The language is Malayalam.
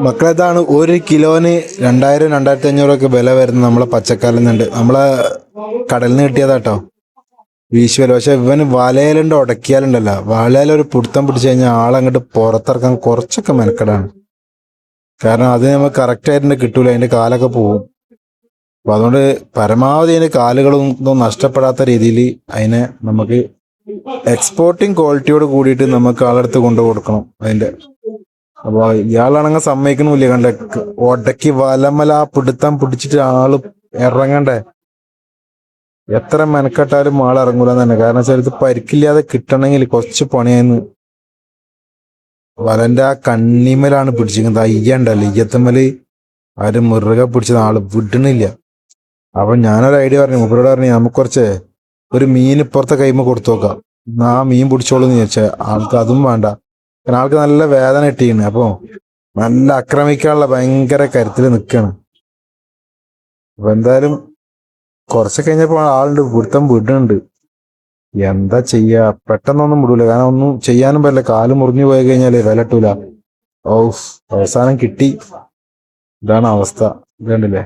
മക്കളെതാണ് 1 കിലോന് 2000 2500 വില വരുന്ന നമ്മളെ പച്ചക്കറിൽ നിന്നുണ്ട്. നമ്മളെ കടലിൽ നിന്ന് കിട്ടിയതാട്ടോ. വീശുവല പക്ഷെ ഇവന് വലയിലുണ്ട് ഉടക്കിയാലുണ്ടല്ലോ, വലയിലൊരു പിടുത്തം പിടിച്ചു കഴിഞ്ഞാൽ ആളങ്ങോട്ട് പുറത്തിറക്കാൻ കുറച്ചൊക്കെ മെനക്കെടാണ്. കാരണം അത് നമുക്ക് കറക്റ്റ് ആയിട്ട് കിട്ടൂല, അതിന്റെ കാലൊക്കെ പോവും. അപ്പൊ അതുകൊണ്ട് പരമാവധി അതിന്റെ കാലുകളും ഇതൊന്നും നഷ്ടപ്പെടാത്ത രീതിയിൽ അതിനെ നമുക്ക് എക്സ്പോർട്ടിങ് ക്വാളിറ്റിയോട് കൂടിയിട്ട് നമുക്ക് ആളെടുത്ത് കൊണ്ടു കൊടുക്കണം അതിന്റെ. അപ്പൊ ഇയാളാണെങ്കിൽ സമ്മതിക്കണില്ല, കണ്ട ഒടക്കി വലമല ആ പിടുത്തം പിടിച്ചിട്ട് ആള് ഇറങ്ങണ്ടേ. എത്ര മെനക്കെട്ടാലും ആൾ ഇറങ്ങൂലെന്ന് തന്നെ. കാരണം വെച്ചാൽ ഇത് പരിക്കില്ലാതെ കിട്ടണമെങ്കിൽ കുറച്ച് പണിയായിരുന്നു. വലന്റെ ആ കണ്ണിമലാണ് പിടിച്ചിരിക്കുന്നത്, അയ്യണ്ടല്ലോ ഇയ്യത്തമ്മല് ആര് മുറുകെ പിടിച്ചത് ആള് വിടണില്ല. അപ്പൊ ഞാനൊരു ഐഡിയ പറഞ്ഞു, മൂപ്പരോട് പറഞ്ഞു നമുക്ക് കുറച്ച് ഒരു മീൻ ഇപ്പുറത്തെ കൈമ കൊടുത്തു നോക്കാം, എന്നാ ആ മീൻ പിടിച്ചോളൂന്ന് ചോദിച്ചാൽ ആൾക്ക് അതും വേണ്ട. കാരണം ആൾക്ക് നല്ല വേദന കിട്ടിയിരുന്നു. അപ്പൊ നല്ല ആക്രമിക്കാനുള്ള ഭയങ്കര കരുത്തിൽ നിൽക്കുകയാണ്. അപ്പൊ എന്തായാലും കുറച്ച് കഴിഞ്ഞപ്പോ ആളുണ്ട്, പിടുത്തം വിടുന്നുണ്ട്. എന്താ ചെയ്യാ, പെട്ടെന്നൊന്നും വിടൂല. കാരണം ഒന്നും ചെയ്യാനും പറ്റില്ല, കാല് മുറിഞ്ഞു പോയി കഴിഞ്ഞാല് വില കിട്ടൂല. ഔഫ്, അവസാനം കിട്ടി. ഇതാണ് അവസ്ഥ. ഇത് കണ്ടില്ലേ.